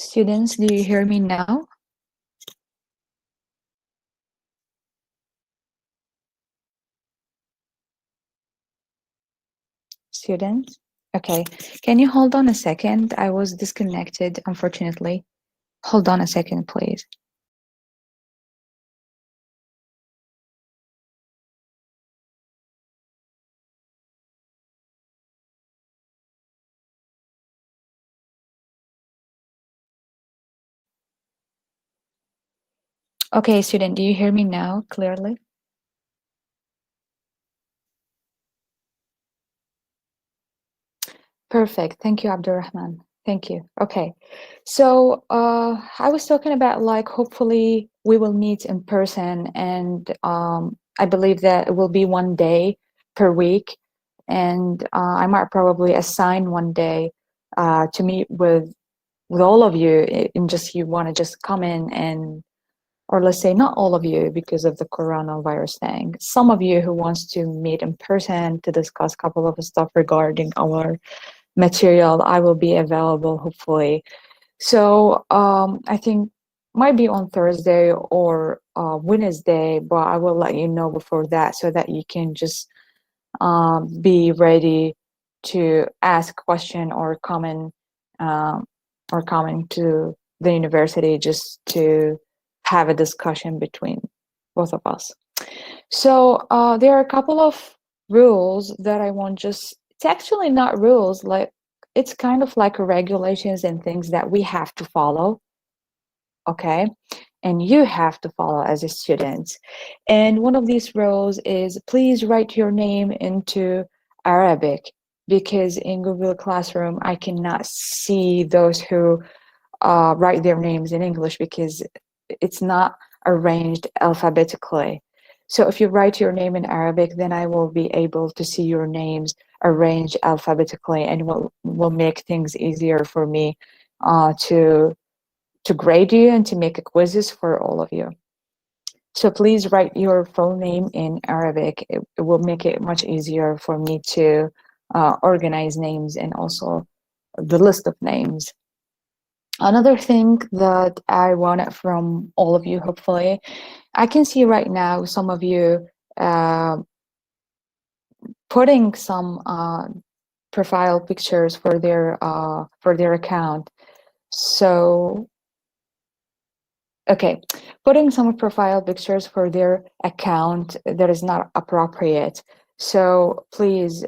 Students, do you hear me now? Students? Okay. Can you hold on a second? I was disconnected, unfortunately. Hold on a second, please. Okay, student, do you hear me now clearly? Perfect. Thank you, Abdurrahman. Thank you. Okay. So I was talking about like hopefully we will meet in person, and I believe that it will be one day per week, and I might probably assign one day to meet with all of you, and just you want to just come in, and or let's say not all of you because of the coronavirus thing, some of you who wants to meet in person to discuss a couple of stuff regarding our material, I will be available hopefully. So I think might be on Thursday or Wednesday, but I will let you know before that so that you can just be ready to ask question um, or comment to the university just to have a discussion between both of us. So there are a couple of rules that I want just, it's actually not rules, like it's kind of like regulations and things that we have to follow, okay? And you have to follow as a student. And one of these rules is please write your name into Arabic, because in Google Classroom, I cannot see those who write their names in English because it's not arranged alphabetically. So if you write your name in Arabic, then I will be able to see your names arranged alphabetically, and will make things easier for me to grade you and to make quizzes for all of you. So please write your full name in Arabic. It will make it much easier for me to organize names and also the list of names. Another thing that I want from all of you, hopefully, I can see right now some of you uh, putting some profile pictures for their account. So, okay, putting some profile pictures for their account that is not appropriate. So please,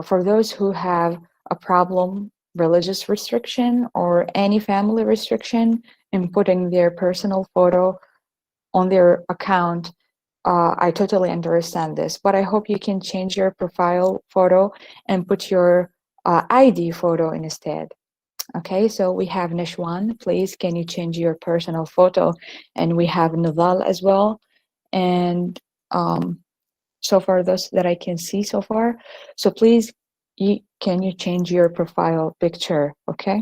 for those who have a problem, religious restriction or any family restriction in putting their personal photo on their account, I totally understand this, but I hope you can change your profile photo and put your ID photo instead. Okay, so we have Nishwan. Please, can you change your personal photo? And we have Naval as well. And so far, those that I can see so far. So please, can you change your profile picture? Okay.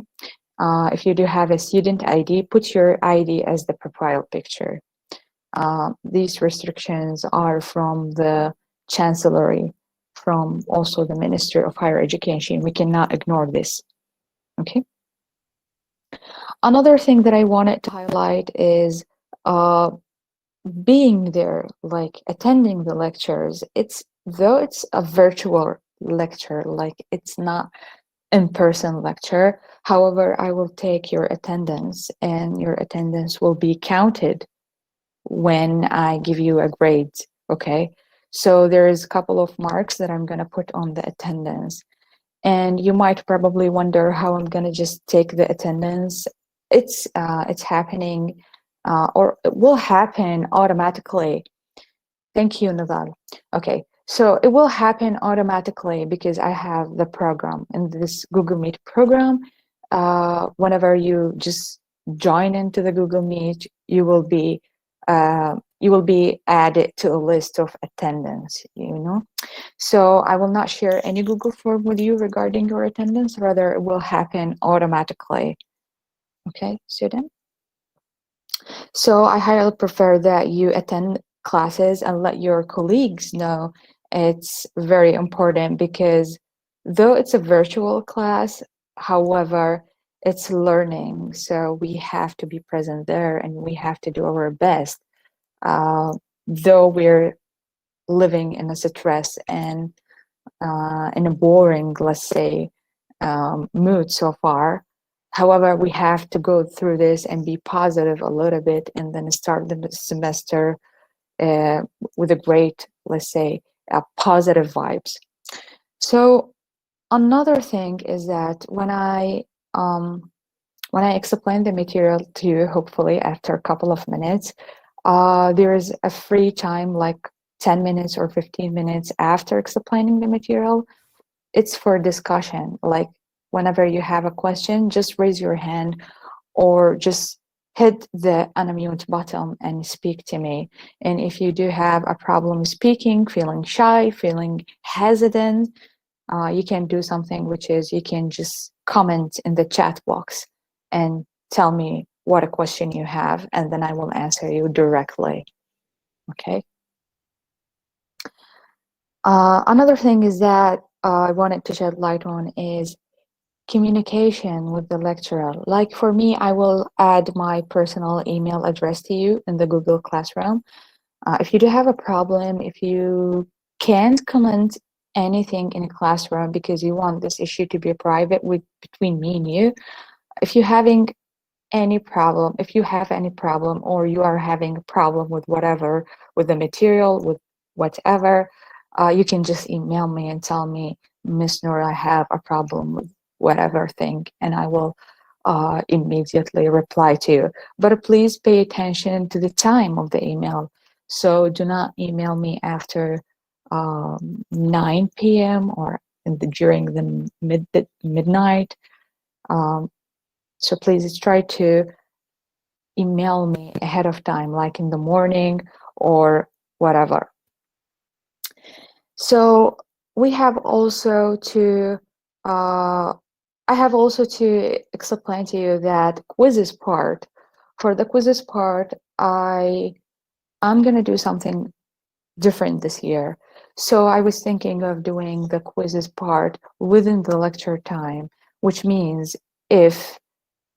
If you do have a student ID, put your ID as the profile picture. These restrictions are from the Chancellery, from also the Minister of Higher Education. We cannot ignore this. Okay. Another thing that I wanted to highlight is uh, being there, like attending the lectures. Though it's a virtual lecture, like it's not in-person lecture. However, I will take your attendance, and your attendance will be counted when I give you a grade, okay? So there is a couple of marks that I'm gonna put on the attendance. And you might probably wonder how I'm gonna just take the attendance. It's happening, or it will happen automatically. Thank you, Nadal. Okay, so it will happen automatically because I have the program in this Google Meet program. Whenever you just join into the Google Meet, you will be added to a list of attendance, you know. So I will not share any Google form with you regarding your attendance, rather it will happen automatically. Okay, student? So I highly prefer that you attend classes and let your colleagues know. It's very important because though it's a virtual class, however, it's learning. So we have to be present there and we have to do our best. Though we're living in a stress and in a boring, let's say, mood so far. However, we have to go through this and be positive a little bit and then start the semester uh, with a great, let's say, positive vibes. So another thing is that when I explain the material to you, hopefully after a couple of minutes, there is a free time like 10 minutes or 15 minutes after explaining the material. It's for discussion. Like whenever you have a question, just raise your hand or just hit the unmute button and speak to me. And if you do have a problem speaking, feeling shy, feeling hesitant, you can do something, which is you can just comment in the chat box and tell me what a question you have, and then I will answer you directly. Okay. Another thing is that I wanted to shed light on is communication with the lecturer. Like for me, I will add my personal email address to you in the Google Classroom. If you do have a problem, if you can't comment anything in a classroom because you want this issue to be private between me and you, if you're having any problem, if you have any problem or you are having a problem with whatever, with the material, with whatever, you can just email me and tell me, Miss Noor, I have a problem with whatever thing, and I will immediately reply to you. But please pay attention to the time of the email. So do not email me after 9 p.m. or during the midnight. So please try to email me ahead of time, like in the morning or whatever. So we have also to, I have also to explain to you that quizzes part. For the quizzes part, I'm gonna do something different this year. So I was thinking of doing the quizzes part within the lecture time, which means if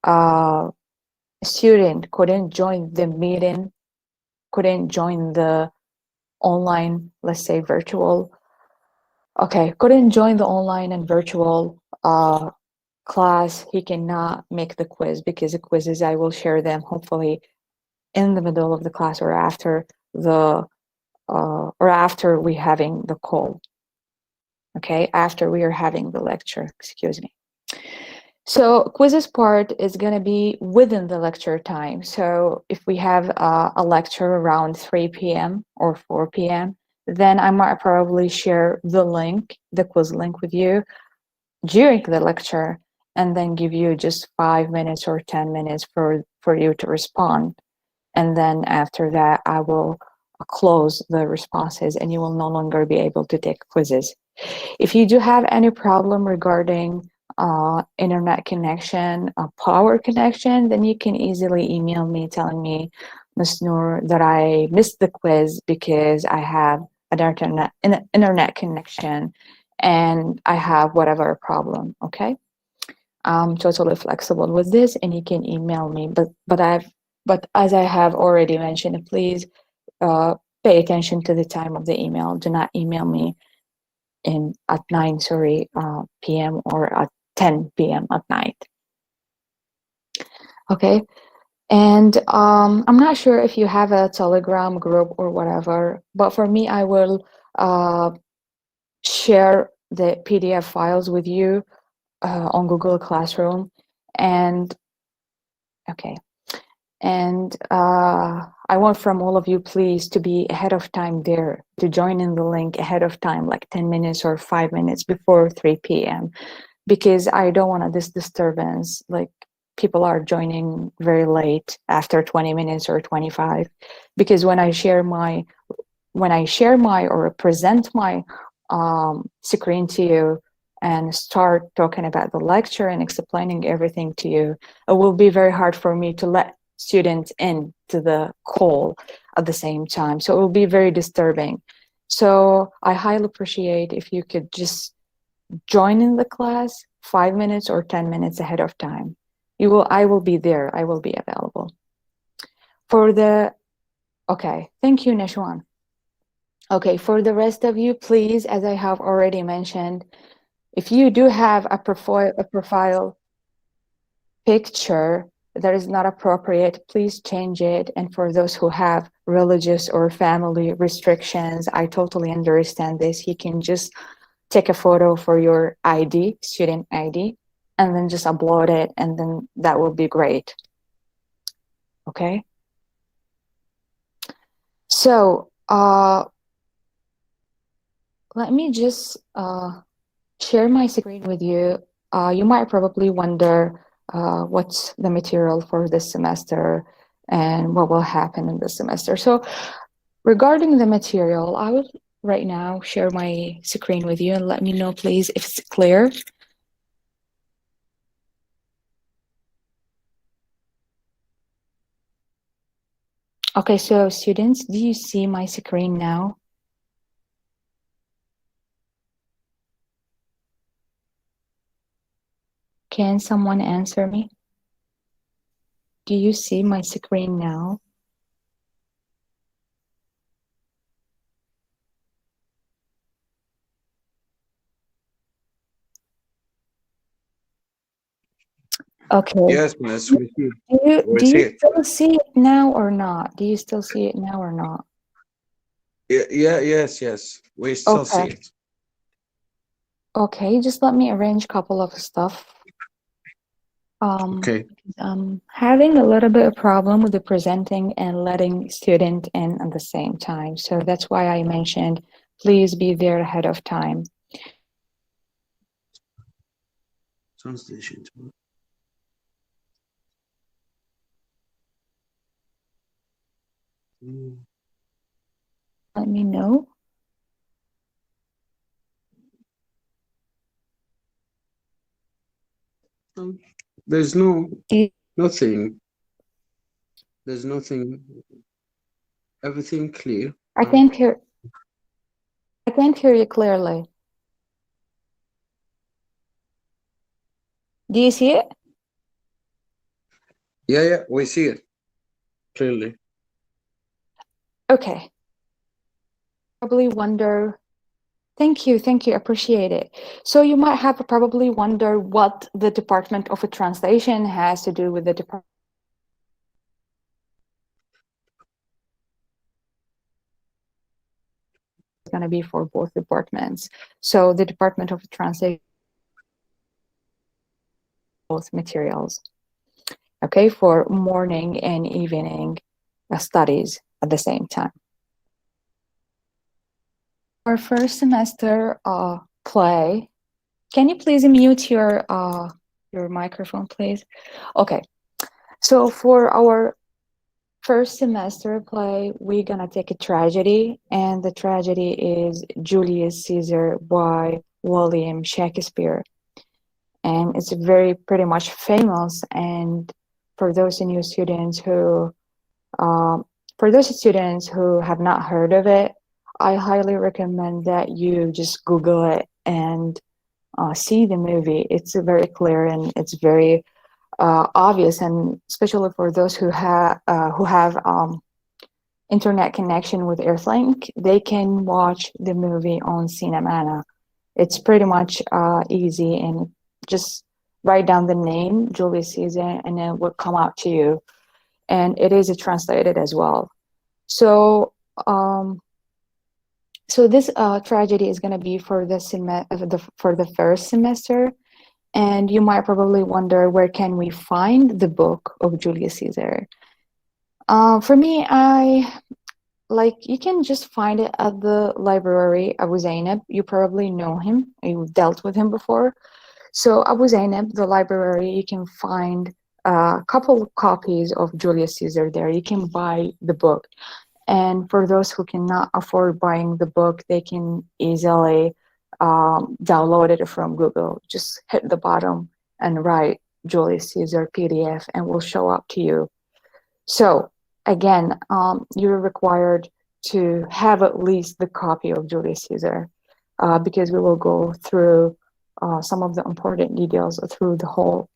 a student couldn't join the meeting, couldn't join the online, let's say virtual, okay, couldn't join the online and virtual class, he cannot make the quiz because the quizzes, I will share them hopefully in the middle of the class or after we having the call. Okay, after we are having the lecture, excuse me. So quizzes part is going to be within the lecture time. So if we have a lecture around 3 p.m. or 4 p.m., then I might probably share the link, the quiz link with you during the lecture, and then give you just 5 minutes or 10 minutes for you to respond. And then after that, I will close the responses and you will no longer be able to take quizzes. If you do have any problem regarding internet connection, power connection, then you can easily email me telling me, Ms. Noor, that I missed the quiz because I have an internet connection and I have whatever problem, okay? I'm totally flexible with this and you can email me, but as I have already mentioned, please pay attention to the time of the email. Do not email me at 9 p.m. or at 10 p.m. at night. Okay, and I'm not sure if you have a Telegram group or whatever, but for me, I will share the PDF files with you on Google Classroom, and okay. And I want from all of you, please, to be ahead of time there, to join in the link ahead of time, like 10 minutes or 5 minutes before 3 p.m. Because I don't want this disturbance, like people are joining very late after 20 minutes or 25. Because when I share my or present my screen to you and start talking about the lecture and explaining everything to you, it will be very hard for me to let students in to the call at the same time. So it will be very disturbing. So I highly appreciate if you could just join in the class 5 minutes or 10 minutes ahead of time. I will be there. I will be available. For the, okay, thank you, Nashwan. Okay, for the rest of you, please, as I have already mentioned, if you do have a profile picture that is not appropriate, please change it. And for those who have religious or family restrictions, I totally understand this. You can just take a photo for your ID, student ID, and then just upload it, and then that will be great. Okay? So, let me just share my screen with you. You might probably wonder what's the material for this semester and what will happen in this semester. So regarding the material, I will right now share my screen with you and let me know, please, if it's clear. Okay, so students, do you see my screen now? Can someone answer me? Do you see my screen now? Okay. Yes, miss. We see. Do you still see it now or not? Do you still see it now or not? Yes. We still see Okay. it. Okay, just let me arrange a couple of stuff. Okay. I'm having a little bit of problem with the presenting and letting student in at the same time. So that's why I mentioned, please be there ahead of time. Translation. Let me know. There's nothing. There's nothing. Everything clear. I can't hear you clearly. Do you see it? Yeah, we see it clearly. Okay. Probably wonder. Thank you, appreciate it. So you might have probably wonder what the Department of Translation has to do with the department. It's going to be for both departments. So the Department of Translation, both materials, okay, for morning and evening studies at the same time. Our first semester play. Can you please mute your microphone, please? Okay. So for our first semester play, we're gonna take a tragedy, and the tragedy is Julius Caesar by William Shakespeare. And it's very pretty much famous. And for those new students who have not heard of it, I highly recommend that you just Google it and see the movie. It's very clear and it's very obvious, and especially for those who have internet connection with Earthlink, they can watch the movie on Cinemana. It's pretty much easy, and just write down the name Julius Caesar, and it will come out to you. And it is translated as well. So, this tragedy is going to be for the first semester. And you might probably wonder, where can we find the book of Julius Caesar? For me, you can just find it at the library. Abu Zainab, you probably know him. You dealt with him before. So Abu Zainab, the library, you can find a couple of copies of Julius Caesar there. You can buy the book. And for those who cannot afford buying the book, they can easily download it from Google. Just hit the bottom and write Julius Caesar PDF, and will show up to you. So again, you're required to have at least the copy of Julius Caesar, because we will go through some of the important details through the whole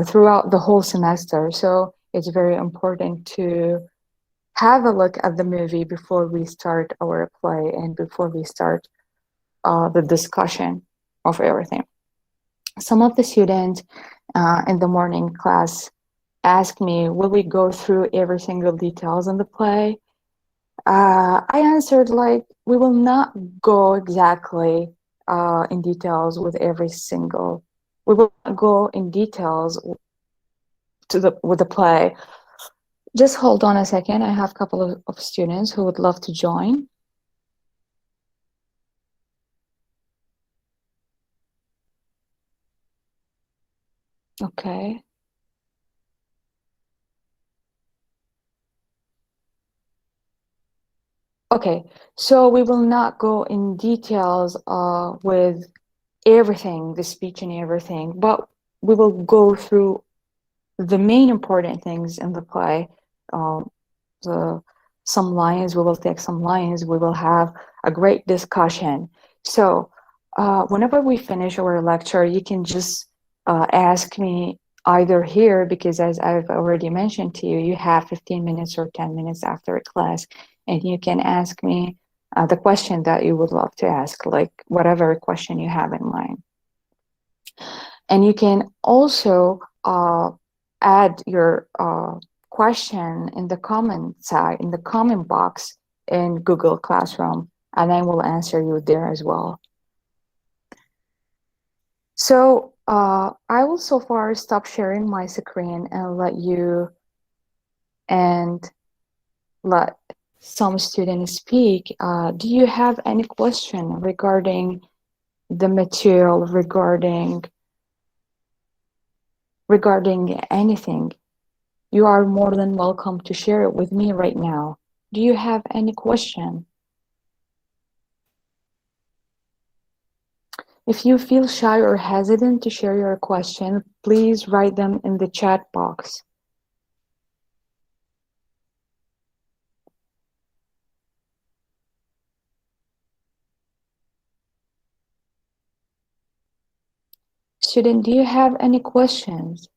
throughout the whole semester. So it's very important to have a look at the movie before we start our play and before we start the discussion of everything. Some of the students in the morning class asked me, will we go through every single details in the play? I answered like, we will not go exactly in details with every single, we will not go in details with the play. Just hold on a second. I have a couple of students who would love to join. Okay. Okay, so we will not go in details with everything, the speech and everything, but we will go through the main important things in the play. Um, the some lines, we will take some lines, we will have a great discussion. So whenever we finish our lecture, you can just ask me either here, because as I've already mentioned to you, you have 15 minutes or 10 minutes after class, and you can ask me the question that you would love to ask, like whatever question you have in mind. And you can also add your question in the comment side, in the comment box in Google Classroom, and I will answer you there as well. So I will so far stop sharing my screen and let some students speak. Do you have any question regarding the material, regarding anything? You are more than welcome to share it with me right now. Do you have any question? If you feel shy or hesitant to share your question, please write them in the chat box. Student, do you have any questions?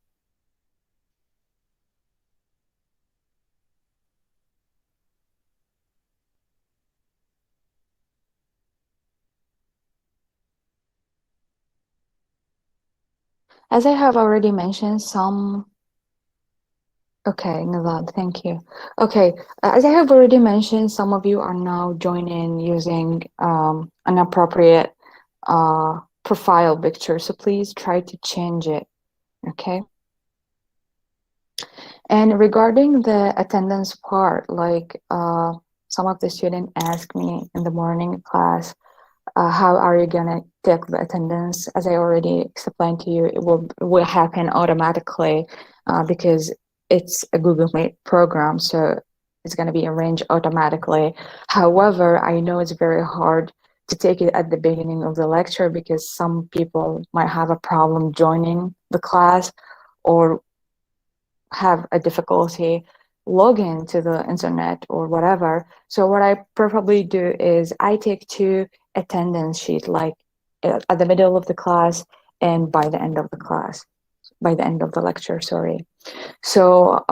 As I have already mentioned, okay, Nilad, thank you. Okay, as I have already mentioned, some of you are now joining using an appropriate profile picture, so please try to change it, okay? And regarding the attendance part, like some of the students asked me in the morning class, how are you gonna take the attendance? As I already explained to you, it will happen automatically because it's a Google Meet program, so it's gonna be arranged automatically. However, I know it's very hard to take it at the beginning of the lecture because some people might have a problem joining the class or have a difficulty logging to the internet or whatever. So what I preferably do is I take two attendance sheet, like at the middle of the class and by the end of the class, by the end of the lecture, sorry. So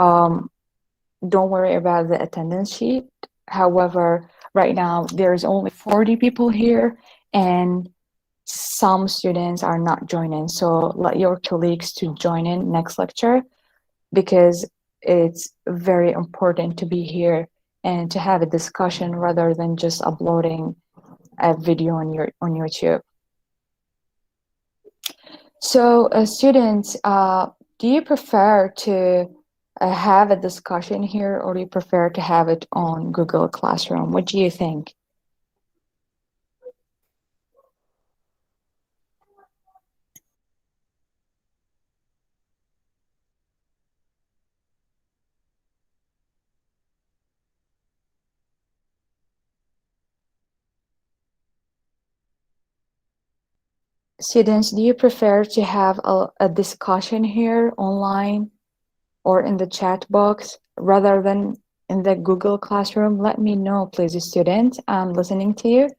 don't worry about the attendance sheet. However, right now there's only 40 people here and some students are not joining. So let your colleagues to join in next lecture, because it's very important to be here and to have a discussion rather than just uploading a video on YouTube. So students, do you prefer to have a discussion here, or do you prefer to have it on Google Classroom? What do you think? Students, do you prefer to have a discussion here online or in the chat box rather than in the Google Classroom? Let me know, please, student. I'm listening to you.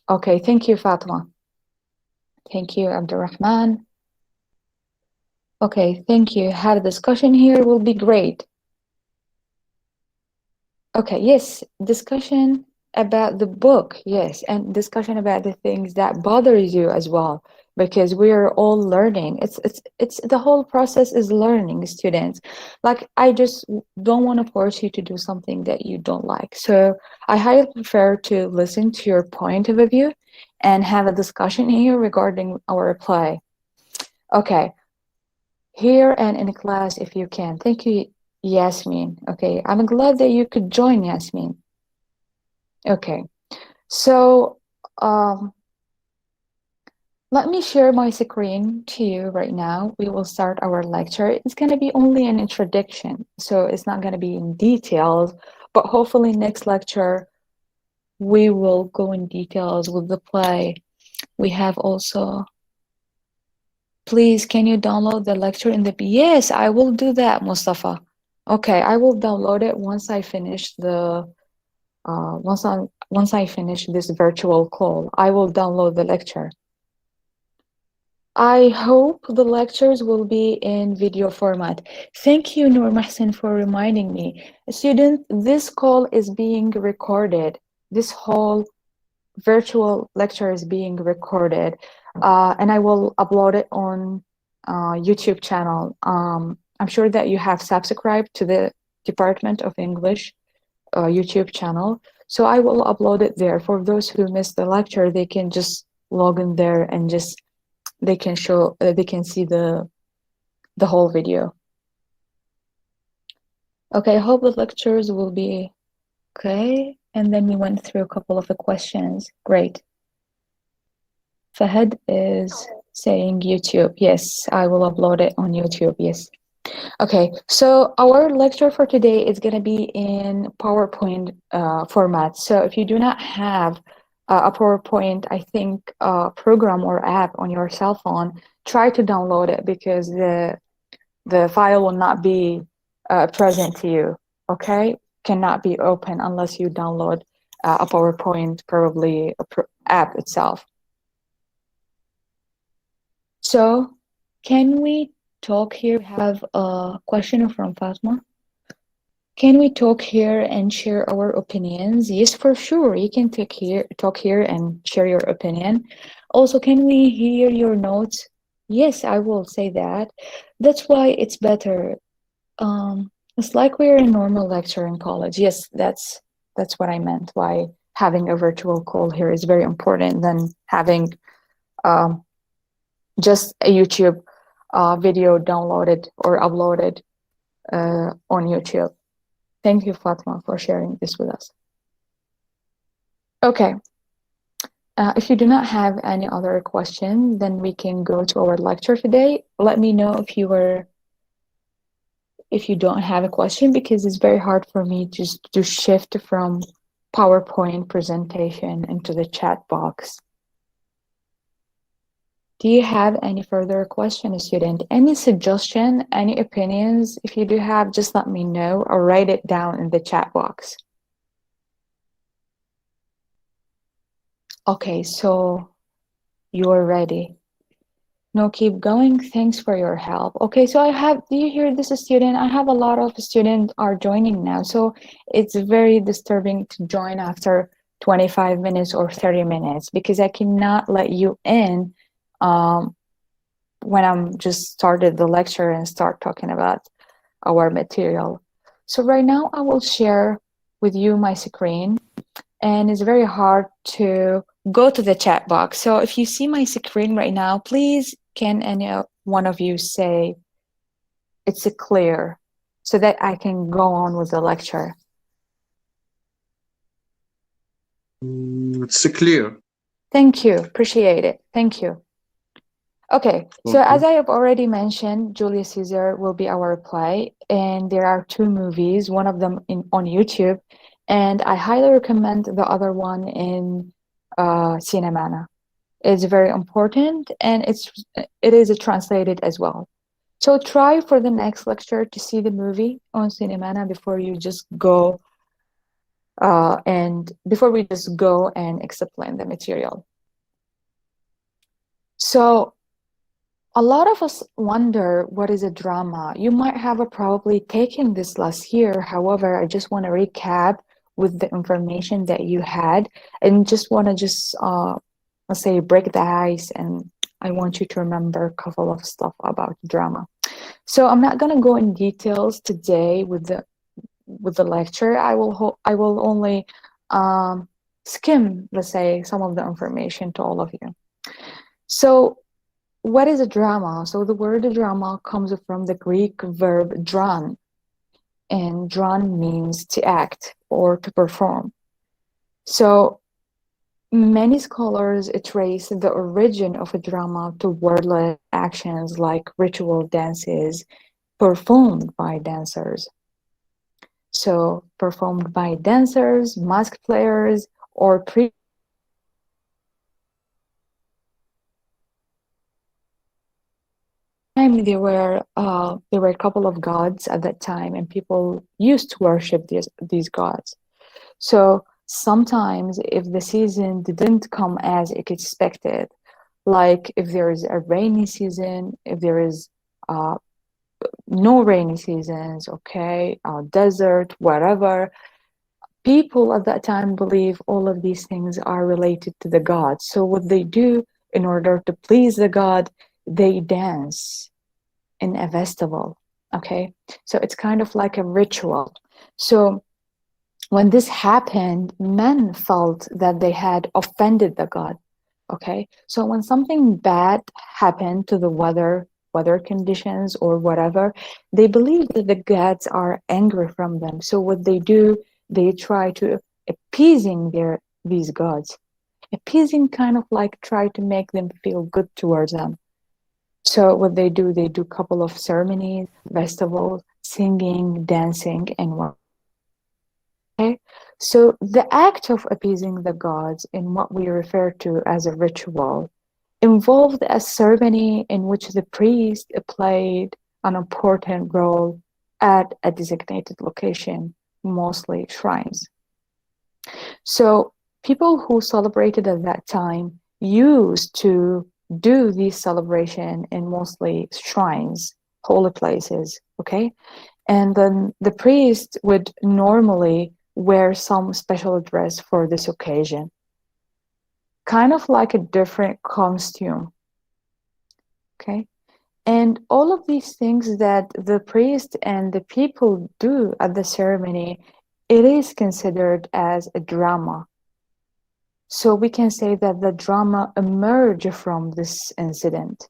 Okay, thank you, Fatma. Thank you, Abdurrahman. Okay, thank you. Have a discussion here will be great. Okay, yes, discussion about the book, yes, and discussion about the things that bothers you as well, because we are all learning. It's the whole process is learning, students. Like I just don't want to force you to do something that you don't like. So I highly prefer to listen to your point of view and have a discussion here regarding our reply. Okay, here and in class if you can. Thank you, Yasmin. Okay, I'm glad that you could join, Yasmin. Okay, so um, let me share my screen to you right now. We will start our lecture. It's going to be only an introduction, so it's not going to be in details, but hopefully next lecture we will go in details with the play. We have also, please, can you download the lecture in the, yes, I will do that, Mustafa. Okay, I will download it once I finish the once I finish this virtual call. I will download the lecture. I hope the lectures will be in video format. Thank you, Noor Mahsen, for reminding me. Student, this call is being recorded. This whole virtual lecture is being recorded, and I will upload it on YouTube channel. I'm sure that you have subscribed to the Department of English YouTube channel. So I will upload it there. For those who missed the lecture, they can just log in there and just they can see the whole video. Okay, I hope the lectures will be okay. And then we went through a couple of the questions. Great. Fahad is saying YouTube. Yes, I will upload it on YouTube. Yes. Okay, so our lecture for today is going to be in PowerPoint format. So if you do not have a PowerPoint, I think, program or app on your cell phone, try to download it because the file will not be present to you. Okay, cannot be open unless you download a PowerPoint, probably app itself. So can we talk here? We have a question from Fatma. Can we talk here and share our opinions? Yes, for sure. You can talk here and share your opinion. Also, can we hear your notes? Yes, I will say that. That's why it's better. It's like we're in a normal lecture in college. Yes, that's what I meant. Why having a virtual call here is very important than having um, just a YouTube video downloaded or uploaded on YouTube. Thank you, Fatma, for sharing this with us. Okay. If you do not have any other question, then we can go to our lecture today. Let me know if you don't have a question, because it's very hard for me just to shift from PowerPoint presentation into the chat box. Do you have any further question, student? Any suggestion, any opinions? If you do have, just let me know or write it down in the chat box. Okay, so you are ready. No, keep going. Thanks for your help. Okay, so do you hear this, student? I have a lot of students are joining now, so it's very disturbing to join after 25 minutes or 30 minutes because I cannot let you in when I'm just started the lecture and start talking about our material. So right now I will share with you my screen, and it's very hard to go to the chat box. So if you see my screen right now, please can any one of you say it's clear so that I can go on with the lecture? It's clear. Thank you. Appreciate it. Thank you. Okay, so as I have already mentioned, Julius Caesar will be our play, and there are two movies, one of them on YouTube, and I highly recommend the other one in Cinemana. It's very important, and it is translated as well. So try for the next lecture to see the movie on Cinemana before you just go and before we just go and explain the material. So A lot of us wonder what is a drama. You might have probably taken this last year. However, I just want to recap with the information that you had and just want to let's say break the ice, and I want you to remember a couple of stuff about drama. So I'm not going to go in details today with the lecture. I will only skim, let's say, some of the information to all of you. So what is a drama? So the word drama comes from the Greek verb dran, and dran means to act or to perform. So many scholars trace the origin of a drama to wordless actions like ritual dances performed by dancers. So performed by dancers, masked players, or there were a couple of gods at that time, and people used to worship these gods. So sometimes if the season didn't come as expected, like if there is a rainy season, if there is no rainy seasons, okay, desert, whatever, people at that time believe all of these things are related to the gods. So what they do in order to please the god, they dance in a festival, okay? So it's kind of like a ritual. So when this happened, men felt that they had offended the god, okay? So when something bad happened to the weather conditions or whatever, they believe that the gods are angry from them. So what they do, they try to appeasing these gods. Appeasing kind of like try to make them feel good towards them. So what they do a couple of ceremonies, festivals, singing, dancing, and what. Okay, so the act of appeasing the gods in what we refer to as a ritual involved a ceremony in which the priest played an important role at a designated location, mostly shrines. So people who celebrated at that time used to do this celebration in mostly shrines, holy places, okay? And then the priest would normally wear some special dress for this occasion, kind of like a different costume, okay? And all of these things that the priest and the people do at the ceremony, it is considered as a drama. So we can say that the drama emerged from this incident.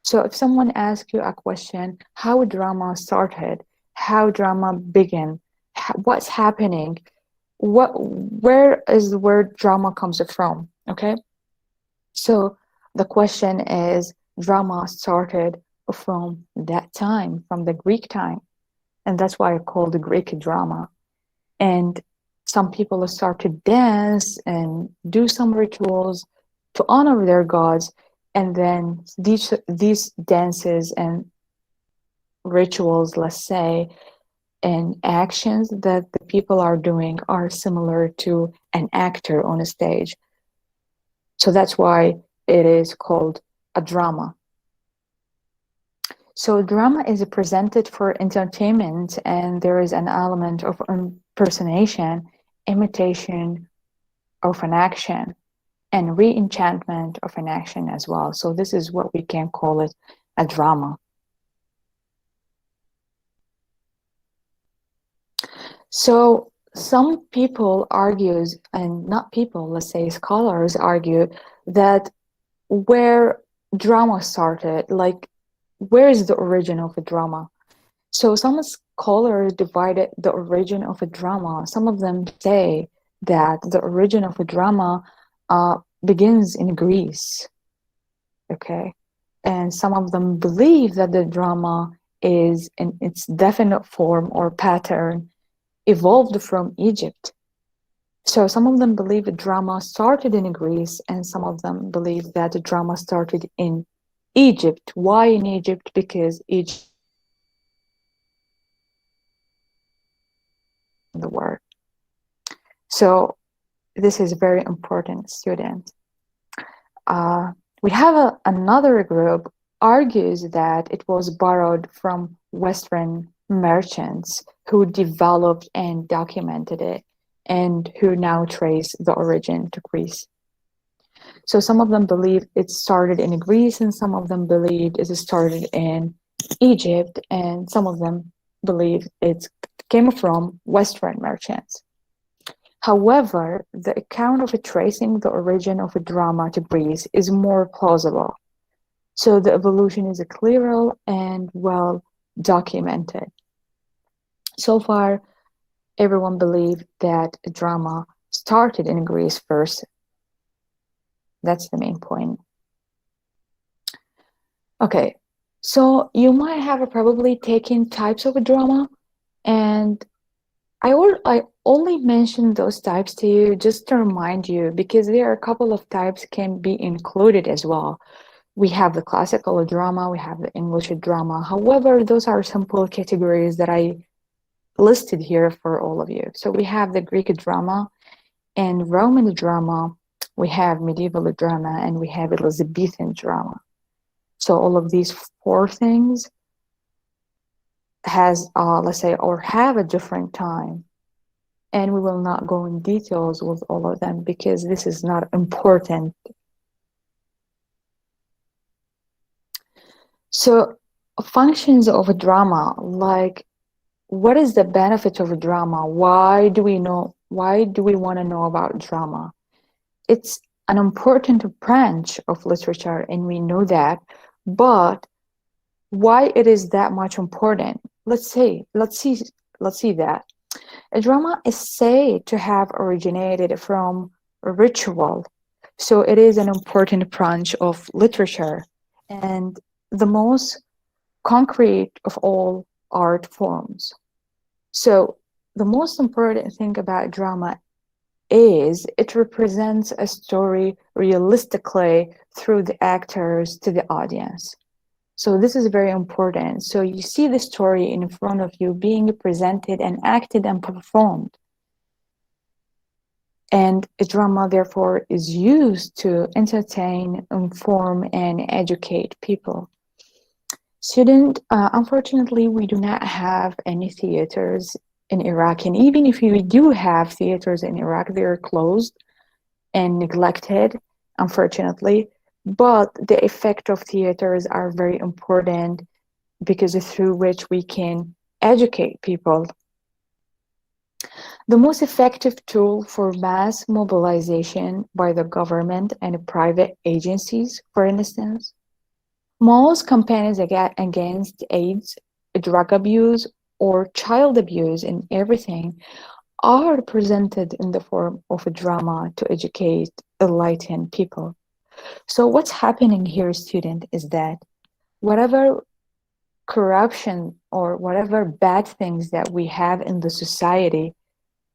So if someone asks you a question, how drama started, how drama began, what's happening, where is the word drama comes from, okay? So the question is, drama started from that time, from the Greek time, and that's why I call the Greek drama. And some people start to dance and do some rituals to honor their gods, and then these dances and rituals, let's say, and actions that the people are doing are similar to an actor on a stage. So that's why it is called a drama. So drama is presented for entertainment, and there is an element of impersonation, imitation of an action, and re-enchantment of an action as well. So this is what we can call it a drama. So some people argues, and not people, let's say scholars argue that where drama started, like where is the origin of a drama? So some scholars divided the origin of a drama. Some of them say that the origin of a drama begins in Greece, okay? And some of them believe that the drama is in its definite form or pattern evolved from Egypt. So some of them believe the drama started in Greece, and some of them believe that the drama started in Egypt. Why in Egypt? Because Egypt is the word. So this is very important, students. We have another group argues that it was borrowed from Western merchants who developed and documented it and who now trace the origin to Greece. So some of them believe it started in Greece, and some of them believe it started in Egypt, and some of them believe it came from Western merchants. However, the account of tracing the origin of a drama to Greece is more plausible. So the evolution is clearer and well documented. So far, everyone believed that drama started in Greece first. That's the main point. Okay, so you might have probably taken types of drama, and I only mentioned those types to you just to remind you, because there are a couple of types can be included as well. We have the classical drama, we have the English drama. However, those are simple categories that I listed here for all of you. So we have the Greek drama and Roman drama, we have medieval drama, and we have Elizabethan drama. So all of these four things has, let's say, or have a different time. And we will not go in details with all of them because this is not important. So functions of a drama, like what is the benefit of a drama? Why do we want to know about drama? It's an important branch of literature, and we know that, but why it is that much important? Let's see that. A drama is said to have originated from a ritual, so it is an important branch of literature and the most concrete of all art forms. So the most important thing about drama is it represents a story realistically through the actors to the audience. So this is very important. So you see the story in front of you being presented and acted and performed. And a drama, therefore, is used to entertain, inform, and educate people. Unfortunately, we do not have any theaters in Iraq. And even if we do have theaters in Iraq, they're closed and neglected, unfortunately. But the effect of theaters are very important because through which we can educate people. The most effective tool for mass mobilization by the government and private agencies, for instance, most campaigns against AIDS, drug abuse, or child abuse and everything are presented in the form of a drama to educate, enlighten people. So what's happening here, student, is that whatever corruption or whatever bad things that we have in the society,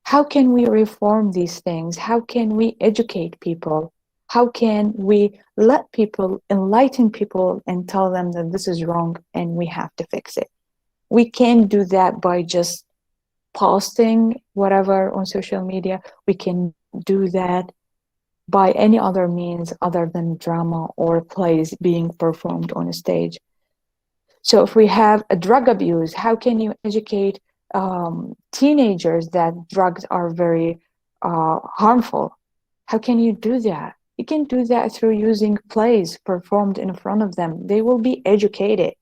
how can we reform these things? How can we educate people? How can we let people, enlighten people and tell them that this is wrong and we have to fix it? We can't do that by just posting whatever on social media. We can do that by any other means other than drama or plays being performed on a stage. So if we have a drug abuse, how can you educate teenagers that drugs are very harmful? How can you do that? You can do that through using plays performed in front of them. They will be educated.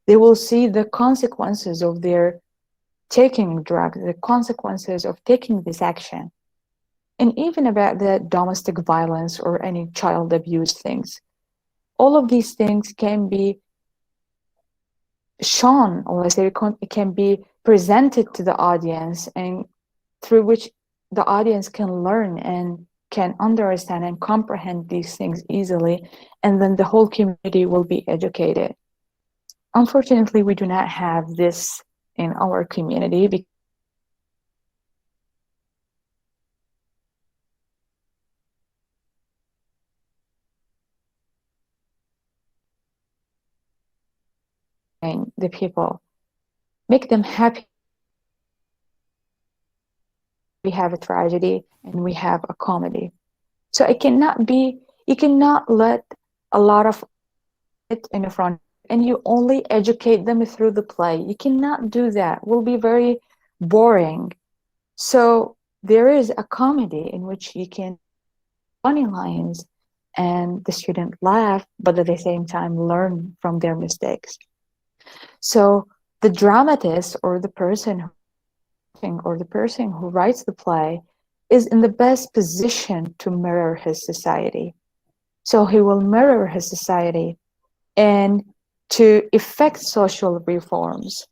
They will see the consequences of their taking drugs, the consequences of taking this action, and even about the domestic violence or any child abuse things. All of these things can be shown, or let's say it can be presented to the audience, and through which the audience can learn and can understand and comprehend these things easily, and then the whole community will be educated. Unfortunately, we do not have this in our community because the people make them happy. We have a tragedy and we have a comedy. So you cannot let a lot of it in front and you only educate them through the play. You cannot do that. It will be very boring. So there is a comedy in which you can funny lines and the student laugh, but at the same time learn from their mistakes. So the dramatist or the person who writes the play is in the best position to mirror his society. So he will mirror his society and to effect social reforms.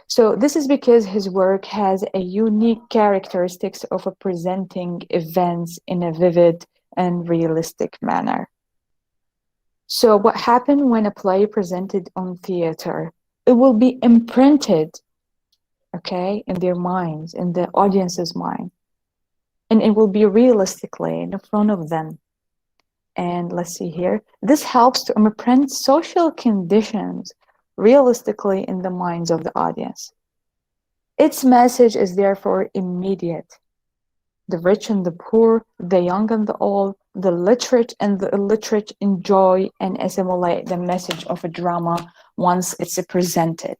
So this is because his work has a unique characteristics of presenting events in a vivid and realistic manner. So what happened when a play presented on theater? It will be imprinted, okay, in their minds, in the audience's mind, and it will be realistically in front of them. And let's see here. This helps to imprint social conditions realistically in the minds of the audience. Its message is therefore immediate. The rich and the poor, the young and the old, the literate and the illiterate enjoy and assimilate the message of a drama once it's presented.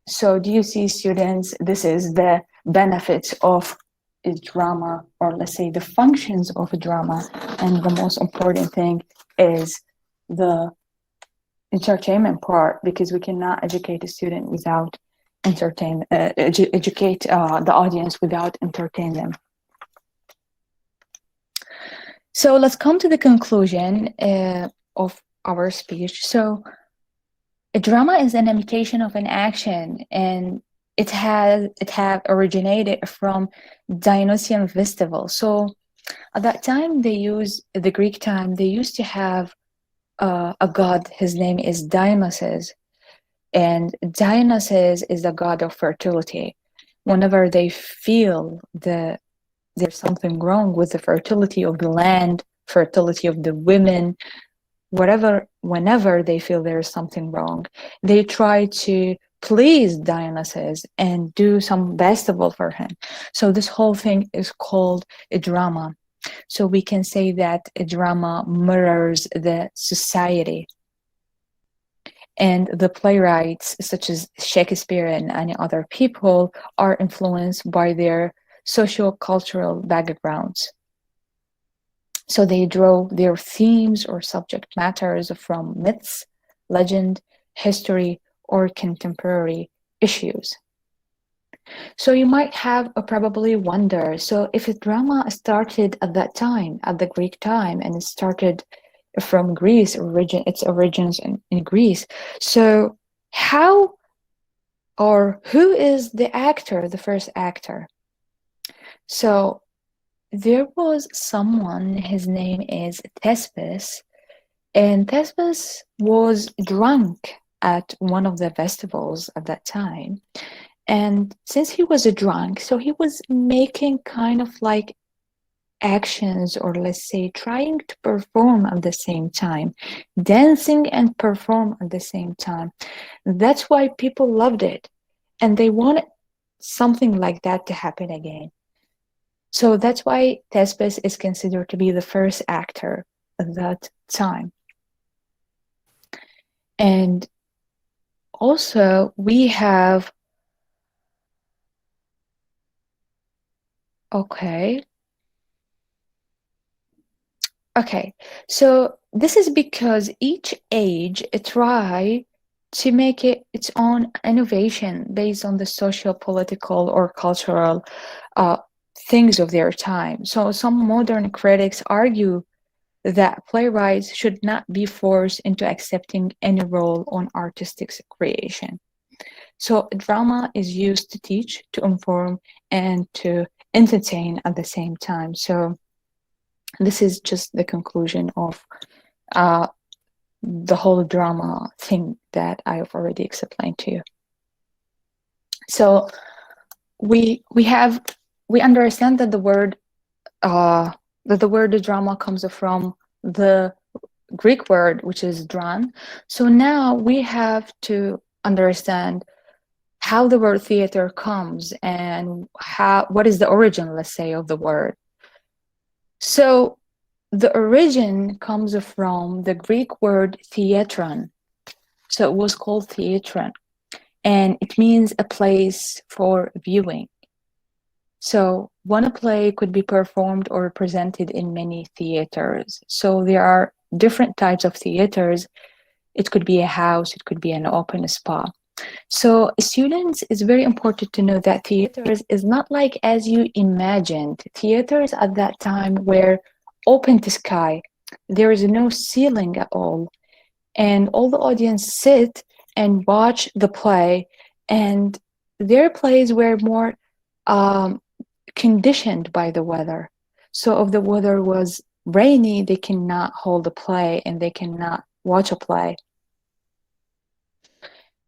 So do you see, students, this is the benefits of a drama, or let's say the functions of a drama, and the most important thing is the entertainment part, because we cannot educate a student without educate the audience without entertaining them. So let's come to the conclusion of our speech. So a drama is an imitation of an action, and it have originated from Dionysian festival. So at that time, the Greek time, they used to have a god. His name is Dionysus, and Dionysus is the god of fertility. Whenever they feel there's something wrong with the fertility of the land, fertility of the women, whenever they feel there's something wrong, they try to please Dionysus and do some festival for him. So this whole thing is called a drama. So we can say that a drama mirrors the society. And the playwrights, such as Shakespeare and any other people, are influenced by their socio-cultural backgrounds. So they draw their themes or subject matters from myths, legend, history, or contemporary issues. So you might have probably wonder, so if a drama started at that time, at the Greek time, and it started from Greece, its origins in Greece, so how or who is the actor, the first actor? So there was someone, his name is Thespis, and Thespis was drunk at one of the festivals at that time. And since he was a drunk, so he was making kind of like actions, or let's say trying to perform at the same time, dancing and perform at the same time. That's why people loved it, and they wanted something like that to happen again. So that's why Thespis is considered to be the first actor at that time. And also we have, okay, so this is because each age try to make it its own innovation based on the social, political, or cultural things of their time. So some modern critics argue that playwrights should not be forced into accepting any role on artistic creation. So drama is used to teach, to inform, and to entertain at the same time. So this is just the conclusion of the whole drama thing that I've already explained to you. So we understand that the word drama comes from the Greek word, which is dran. So now we have to understand how the word theater comes and what is the origin, let's say, of the word. So the origin comes from the Greek word theatron. So it was called theatron, and it means a place for viewing. So one play could be performed or presented in many theaters. So there are different types of theaters. It could be a house, it could be an open spa. So students, it's very important to know that theaters is not like as you imagined. Theaters at that time were open to sky. There is no ceiling at all. And all the audience sit and watch the play, and their plays were more conditioned by the weather. So if the weather was rainy, they cannot hold a play and they cannot watch a play.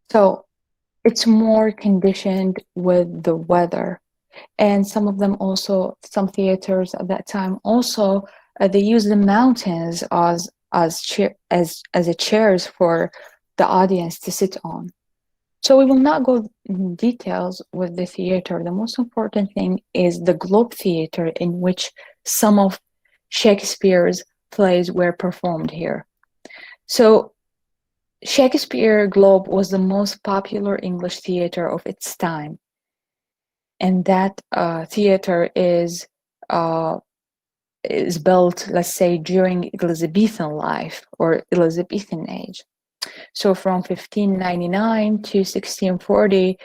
So it's more conditioned with the weather. And some of them also, some theaters at that time also, they use the mountains as a chairs for the audience to sit on. So we will not go in details with the theater. The most important thing is the Globe Theater, in which some of Shakespeare's plays were performed here. So Shakespeare Globe was the most popular English theater of its time. And that theater is built, let's say, during Elizabethan life or Elizabethan age. So from 1599 to 1640,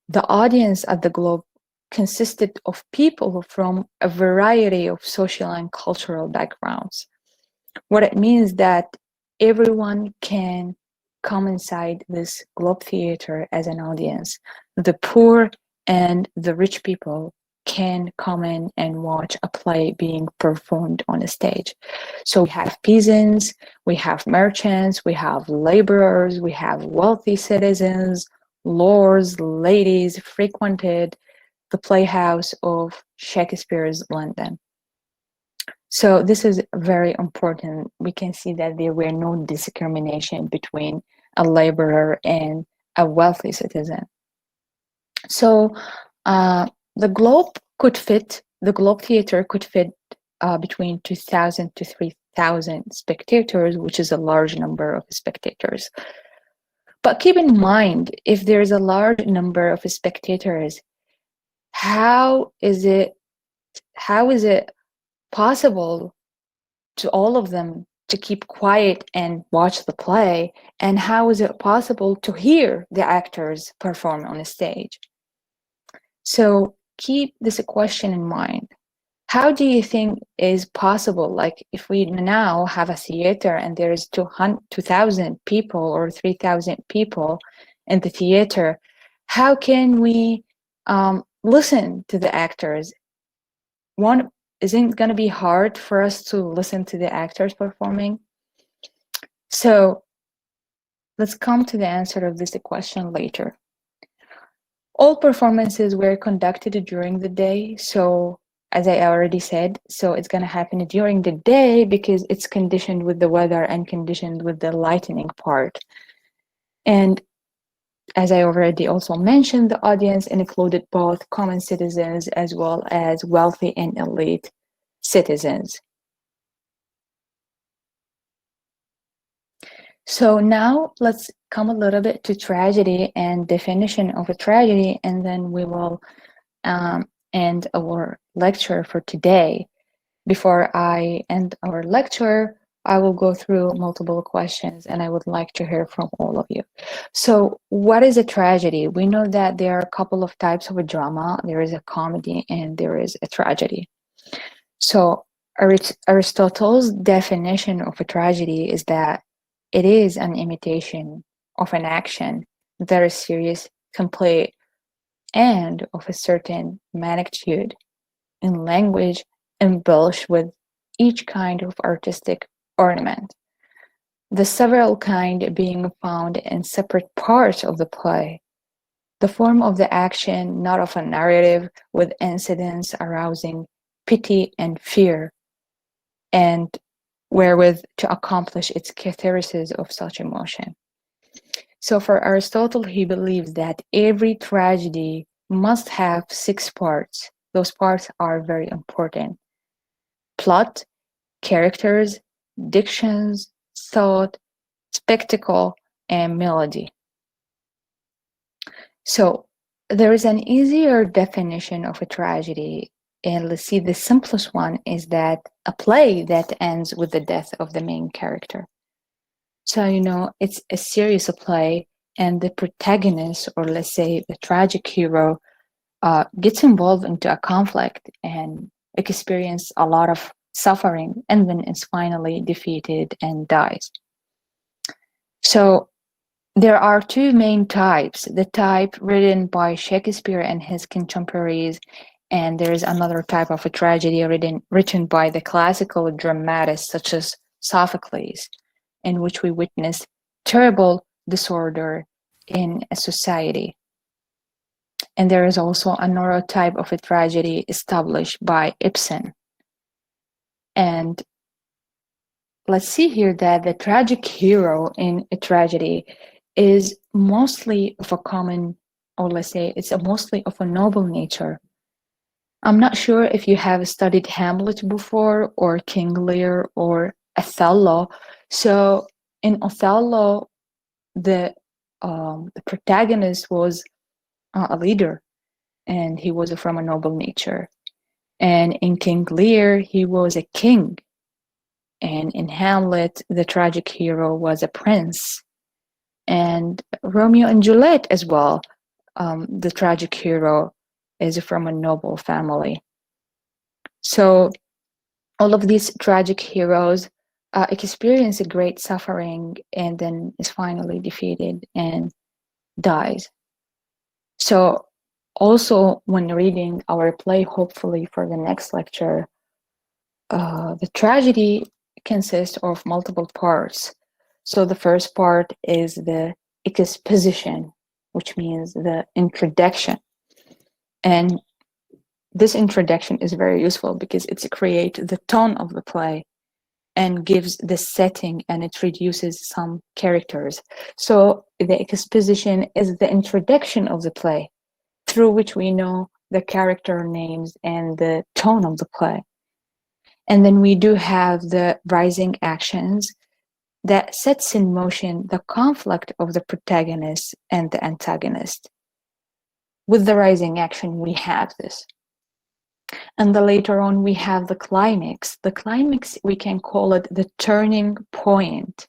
the audience at the Globe consisted of people from a variety of social and cultural backgrounds. What it means that everyone can come inside this Globe Theater as an audience. The poor and the rich people can come in and watch a play being performed on a stage. So we have peasants, we have merchants, we have laborers, we have wealthy citizens, lords, ladies frequented the playhouse of Shakespeare's London. So this is very important. We can see that there were no discrimination between a laborer and a wealthy citizen. So the Globe Theater could fit between 2,000 to 3,000 spectators, which is a large number of spectators. But keep in mind, if there's a large number of spectators, how is it possible to all of them to keep quiet and watch the play? And how is it possible to hear the actors perform on the stage? So keep this question in mind. How do you think is possible? Like if we now have a theater and there is 2,000 people or 3,000 people in the theater, how can we listen to the actors? One, isn't it going to be hard for us to listen to the actors performing? So let's come to the answer of this question later. All performances were conducted during the day. So as I already said, so it's going to happen during the day because it's conditioned with the weather and conditioned with the lightning part. And as I already also mentioned, the audience included both common citizens as well as wealthy and elite citizens. So now let's come a little bit to tragedy and definition of a tragedy, and then we will end our lecture for today. Before I end our lecture, I will go through multiple questions and I would like to hear from all of you. So what is a tragedy? We know that there are a couple of types of a drama. There is a comedy and there is a tragedy. So Aristotle's definition of a tragedy is that it is an imitation of an action that is serious, complete, and of a certain magnitude in language embellished with each kind of artistic ornament, the several kind being found in separate parts of the play, the form of the action not of a narrative with incidents arousing pity and fear, and wherewith to accomplish its catharsis of such emotion. So for Aristotle, he believes that every tragedy must have 6 parts. Those parts are very important: plot, characters, dictions, thought, spectacle, and melody. So there is an easier definition of a tragedy, and let's see, the simplest one is that a play that ends with the death of the main character. So, it's a series of play, and the protagonist, or let's say the tragic hero, gets involved into a conflict and experiences a lot of suffering, and then is finally defeated and dies. So there are two main types: the type written by Shakespeare and his contemporaries, and there is another type of a tragedy written by the classical dramatists such as Sophocles, in which we witness terrible disorder in a society. And there is also another type of a tragedy established by Ibsen. And let's see here that the tragic hero in a tragedy is mostly of a common, or let's say it's mostly of a noble nature. I'm not sure if you have studied Hamlet before, or King Lear, or Othello. So in Othello, the protagonist was a leader, and he was from a noble nature. And in King Lear, he was a king. And in Hamlet, the tragic hero was a prince. And Romeo and Juliet as well, the tragic hero is from a noble family. So all of these tragic heroes experience a great suffering and then is finally defeated and dies. So also when reading our play, hopefully for the next lecture, the tragedy consists of multiple parts. So the first part is the exposition, which means the introduction. And this introduction is very useful because it creates the tone of the play and gives the setting, and it introduces some characters. So the exposition is the introduction of the play, through which we know the character names and the tone of the play. And then we do have the rising actions that sets in motion the conflict of the protagonist and the antagonist. With the rising action, we have this. And then later on, we have the climax. The climax, we can call it the turning point,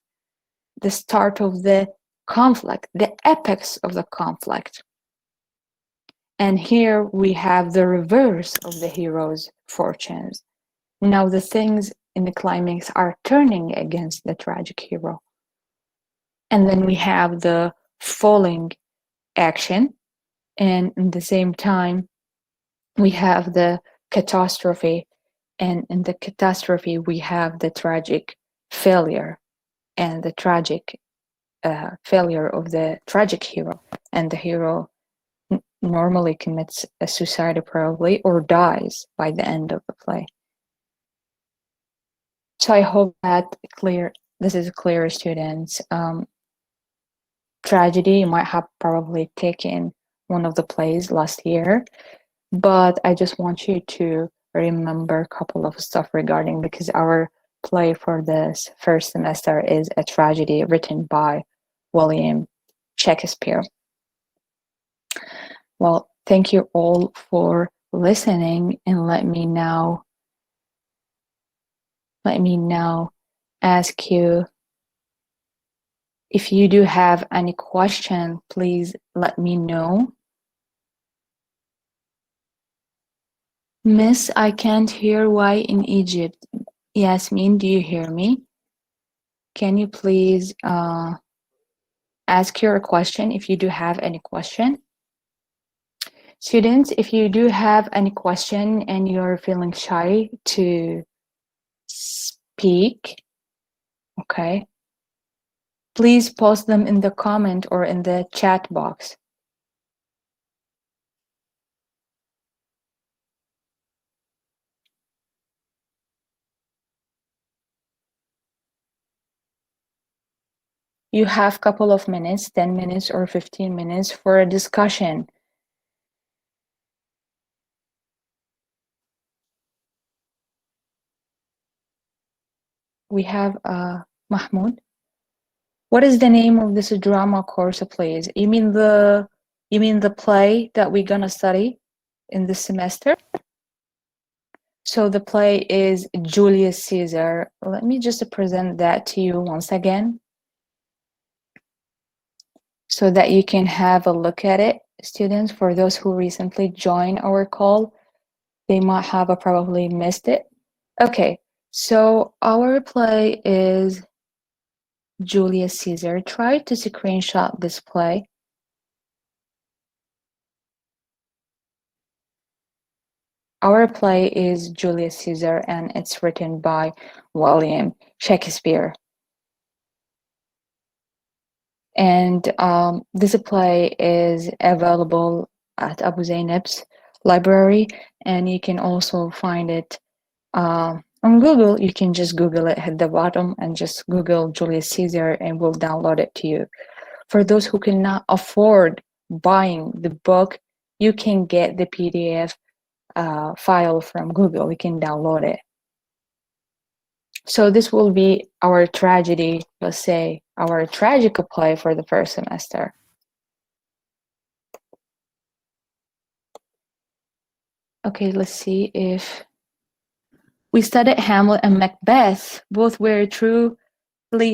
the start of the conflict, the apex of the conflict. And here we have the reverse of the hero's fortunes. Now the things in the climax are turning against the tragic hero. And then we have the falling action, and at the same time we have the catastrophe, and in the catastrophe we have the tragic failure, and the tragic failure of the tragic hero, and the hero normally commits a suicide probably, or dies by the end of the play. So I hope that this is clear, students. Tragedy, you might have probably taken one of the plays last year, but I just want you to remember a couple of stuff regarding, because our play for this first semester is a tragedy written by William Shakespeare. Well, thank you all for listening, and let me now ask you, if you do have any question, please let me know. Miss, I can't hear why in Egypt. Yasmin, do you hear me? Can you please ask your question if you do have any question? Students, if you do have any question and you're feeling shy to speak, okay, please post them in the comment or in the chat box. You have a couple of minutes, 10 minutes or 15 minutes for a discussion. we have Mahmoud. What is the name of this drama course, please? You mean the play that we're gonna study in this semester? So the play is Julius Caesar. Let me just present that to you once again so that you can have a look at it. Students, for those who recently joined our call, they might have probably missed it. Okay, so our play is Julius Caesar. Try to screenshot this play. Our play is Julius Caesar, and it's written by William Shakespeare. And this play is available at Abu Zainab's library, and you can also find it on Google. You can just Google it at the bottom and just Google Julius Caesar, and we'll download it to you. For those who cannot afford buying the book, you can get the PDF file from Google. You can download it. So this will be our tragedy, let's say, our tragic play for the first semester. Okay, let's see if we studied Hamlet and Macbeth. Both were truly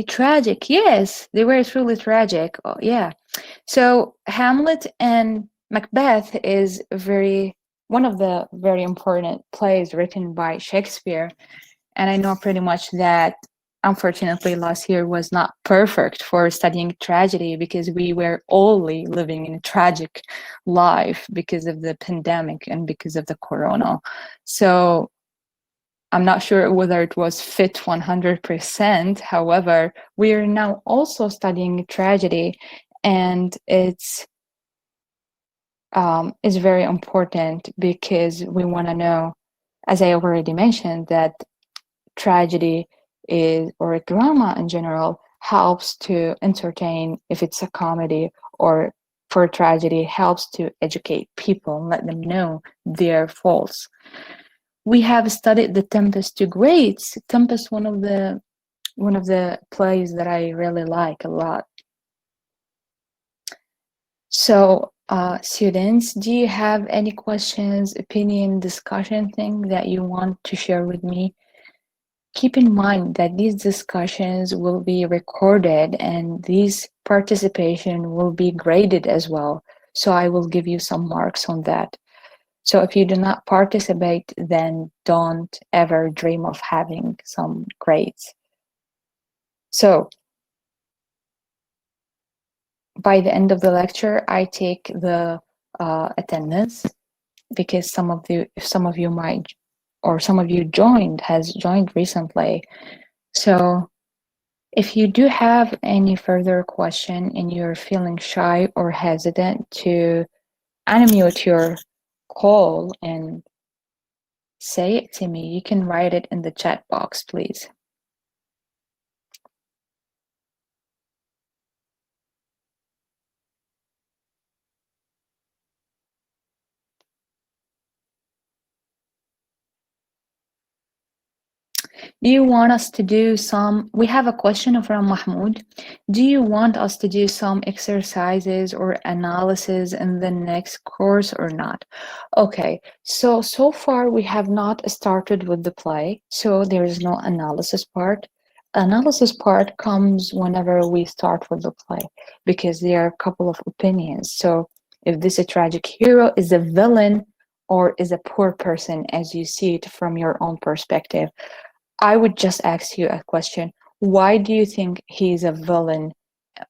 tragic. Yes, they were truly tragic. Oh, yeah. So Hamlet and Macbeth is one of the very important plays written by Shakespeare. And I know pretty much that, unfortunately, last year was not perfect for studying tragedy because we were only living in a tragic life because of the pandemic and because of the corona. So I'm not sure whether it was fit 100%. However, we are now also studying tragedy, and it's very important because we want to know, as I already mentioned, that tragedy or a drama in general helps to entertain if it's a comedy, or for tragedy helps to educate people and let them know their faults. We have studied The Tempest to grades. Tempest, one of the plays that I really like a lot. So students, do you have any questions, opinion, discussion thing that you want to share with me? Keep in mind that these discussions will be recorded and these participation will be graded as well. So I will give you some marks on that. So if you do not participate, then don't ever dream of having some grades. So by the end of the lecture, I take the attendance because some of you might, or some of you has joined recently. So if you do have any further question and you're feeling shy or hesitant to unmute your call and say it to me, you can write it in the chat box, please. Do you want us to do we have a question from Mahmoud. Do you want us to do some exercises or analysis in the next course or not? Okay, so far we have not started with the play, so there is no analysis part. Analysis part comes whenever we start with the play, because there are a couple of opinions. So if this a tragic hero is a villain or is a poor person, as you see it from your own perspective, I would just ask you a question. Why do you think he's a villain?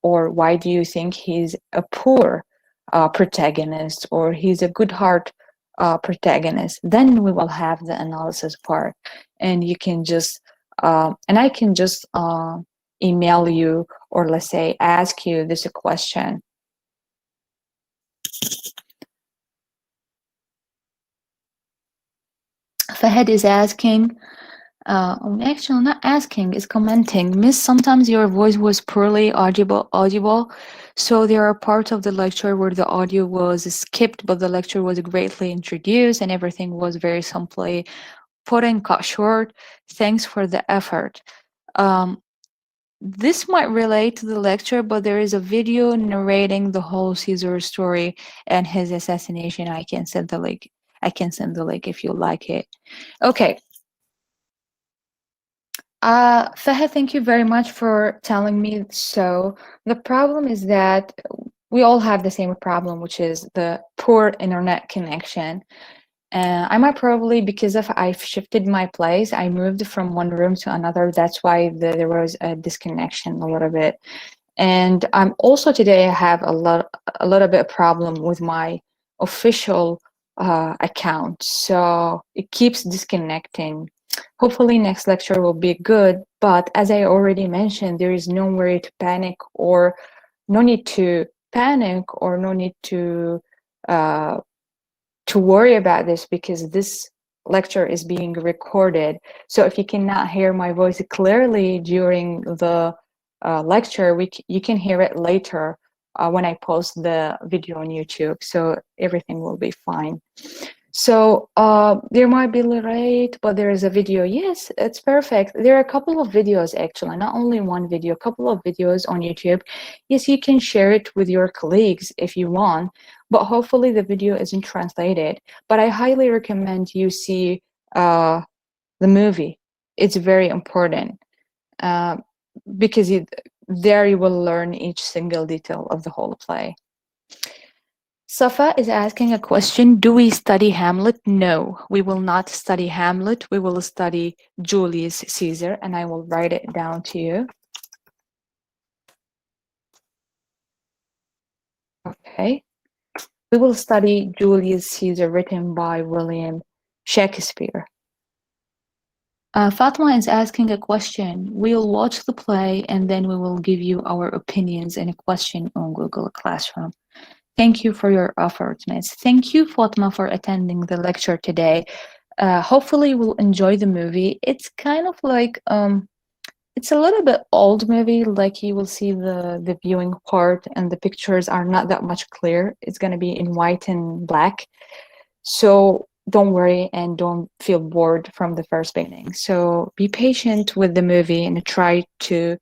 Or why do you think he's a poor protagonist, or he's a good heart protagonist? Then we will have the analysis part. And you can just, and I can just email you, or let's say ask you this question. Fahad is asking, actually not asking, is commenting. Miss, sometimes your voice was poorly audible. So there are parts of the lecture where the audio was skipped, but the lecture was greatly introduced and everything was very simply put and cut short. Thanks for the effort. This might relate to the lecture, but there is a video narrating the whole Caesar story and his assassination. I can send the link. If you like it. Okay. Fahad, thank you very much for telling me. So the problem is that we all have the same problem, which is the poor internet connection. I might probably, because of I've shifted my place, I moved from one room to another. That's why there was a disconnection a little bit. And I'm also today I have a little bit of problem with my official account, so it keeps disconnecting. Hopefully next lecture will be good, but as I already mentioned, there is nowhere to panic, or no need to panic, or no need to worry about this, because this lecture is being recorded. So if you cannot hear my voice clearly during the lecture, you can hear it later when I post the video on YouTube. So everything will be fine. So there might be late, but there is a video. Yes, it's perfect. There are a couple of videos, actually, not only one video, a couple of videos on YouTube. Yes, you can share it with your colleagues if you want, but hopefully the video isn't translated. But I highly recommend you see the movie. It's very important because there you will learn each single detail of the whole play. Safa is asking a question. Do we study Hamlet? No, we will not study Hamlet. We will study Julius Caesar, and I will write it down to you. Okay. We will study Julius Caesar, written by William Shakespeare. Fatma is asking a question. We'll watch the play and then we will give you our opinions in a question on Google Classroom. Thank you for your efforts, Miss. Thank you, Fatma, for attending the lecture today. Hopefully you will enjoy the movie. It's kind of like, it's a little bit old movie, like you will see the viewing part and the pictures are not that much clear. It's going to be in white and black. So don't worry and don't feel bored from the first beginning. So be patient with the movie and try to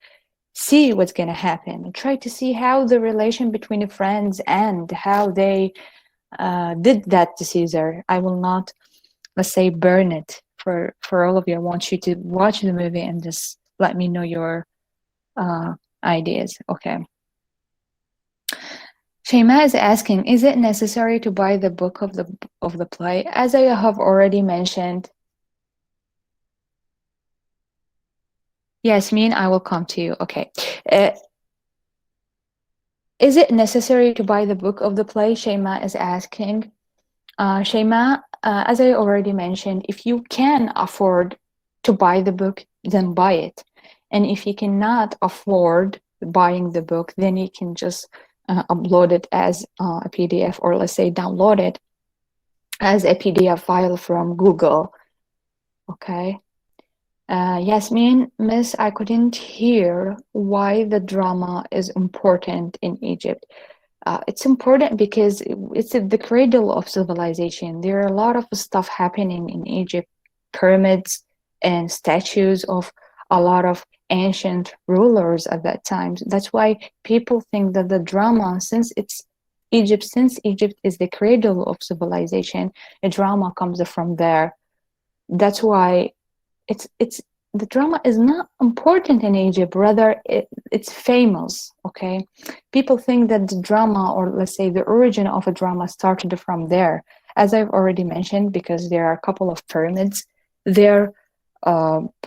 see what's going to happen, and try to see how the relation between the friends and how they did that to Caesar. I will not, let's say, burn it for all of you. I want you to watch the movie and just let me know your ideas. Okay. Shema is asking, is it necessary to buy the book of the play? As I have already mentioned, Yasmin, I will come to you. Okay. Is it necessary to buy the book of the play? Shema is asking. Shema, as I already mentioned, if you can afford to buy the book, then buy it. And if you cannot afford buying the book, then you can just upload it as a PDF, or let's say download it as a PDF file from Google. Okay. Yasmin, Miss, I couldn't hear why the drama is important in Egypt. It's important because it's the cradle of civilization. There are a lot of stuff happening in Egypt, pyramids and statues of a lot of ancient rulers at that time. That's why people think that the drama, since Egypt is the cradle of civilization, the drama comes from there. That's why it's the drama is not important in Egypt, rather it's famous. Okay, people think that the drama, or let's say the origin of a drama, started from there, as I've already mentioned, because there are a couple of pyramids there,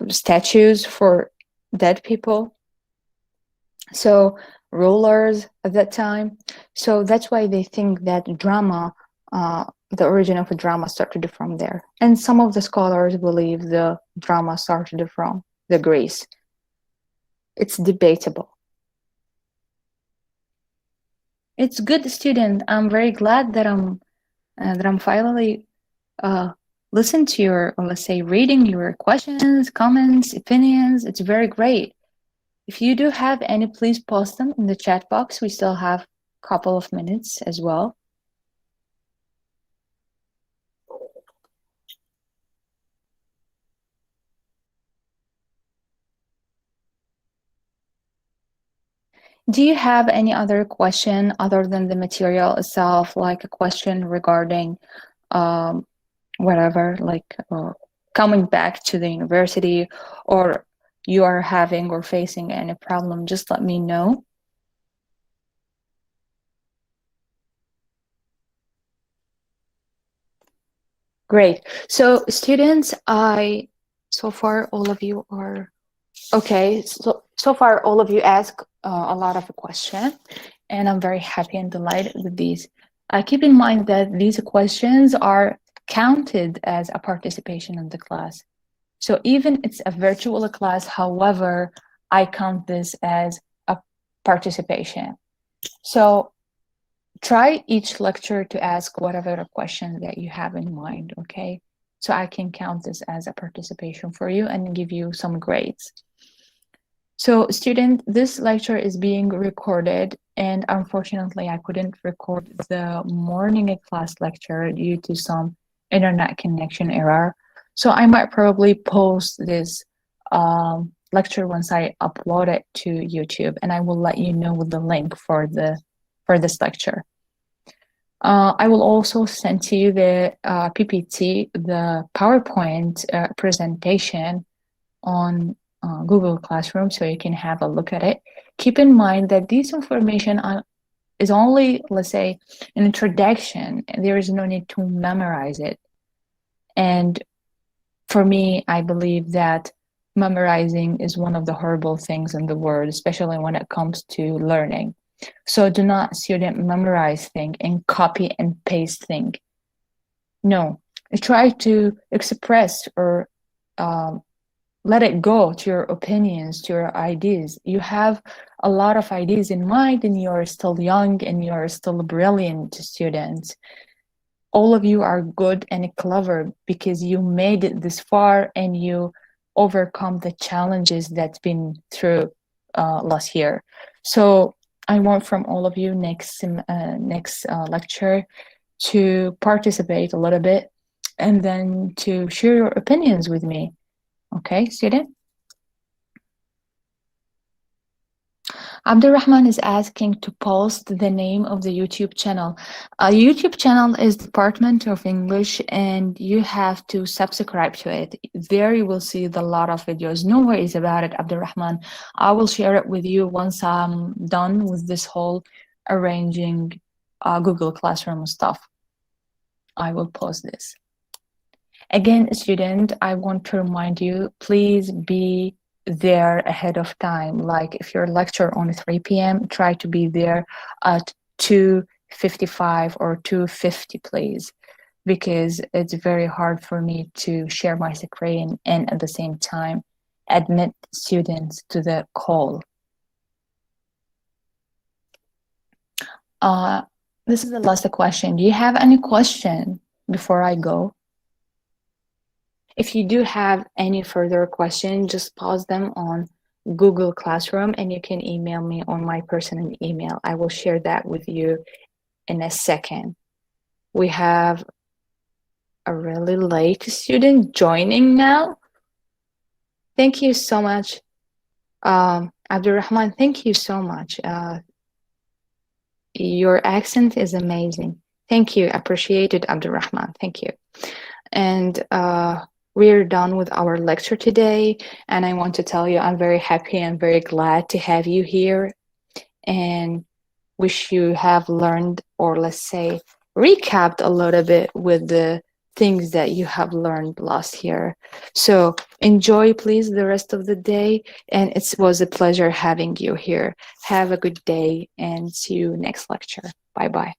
statues for dead people, so rulers at that time. So that's why they think that drama, the origin of a drama, started from there. And some of the scholars believe the drama started from the Greece. It's debatable. It's good, student. I'm very glad that I'm finally listen to your, or let's say, reading your questions, comments, opinions. It's very great. If you do have any, please post them in the chat box. We still have a couple of minutes as well. Do you have any other question other than the material itself, like a question regarding um, whatever, like coming back to the university, or you are having or facing any problem? Just let me know. Great. So students, so far all of you are okay. So far all of you ask a lot of questions, and I'm very happy and delighted with these. Keep in mind that these questions are counted as a participation in the class. So even it's a virtual class, however, I count this as a participation. So try each lecture to ask whatever question that you have in mind, okay? So I can count this as a participation for you and give you some grades. So student, this lecture is being recorded, and unfortunately I couldn't record the morning class lecture due to some internet connection error. So I might probably post this lecture once I upload it to YouTube, and I will let you know with the link for this lecture. I will also send to you the PPT, the PowerPoint presentation on Google Classroom, so you can have a look at it. Keep in mind that this information is only, let's say, an introduction, and there is no need to memorize it. And for me, I believe that memorizing is one of the horrible things in the world, especially when it comes to learning. So do not, student, memorize thing and copy and paste thing. No, try to express or let it go to your opinions, to your ideas. You have a lot of ideas in mind, and you're still young and you're still brilliant students. All of you are good and clever because you made it this far and you overcome the challenges that's been through last year. So I want from all of you next lecture to participate a little bit and then to share your opinions with me. Okay, student? Abdurrahman is asking to post the name of the YouTube channel. YouTube channel is Department of English, and you have to subscribe to it. There you will see the lot of videos. No worries about it, Abdurrahman. I will share it with you once I'm done with this whole arranging Google Classroom stuff. I will post this. Again, student, I want to remind you, please be there ahead of time. Like if your lecture on 3 p.m., try to be there at 2:55 or 2:50, please, because it's very hard for me to share my screen and at the same time admit students to the call. This is the last question. Do you have any question before I go? If you do have any further questions, just pause them on Google Classroom and you can email me on my personal email. I will share that with you in a second. We have a really late student joining now. Thank you so much. Abdurrahman, thank you so much. Your accent is amazing. Thank you. Appreciate it, Abdurrahman. Thank you. And we're done with our lecture today, and I want to tell you I'm very happy and very glad to have you here, and wish you have learned, or let's say recapped a little bit with the things that you have learned last year. So enjoy please the rest of the day, and it was a pleasure having you here. Have a good day and see you next lecture. Bye bye.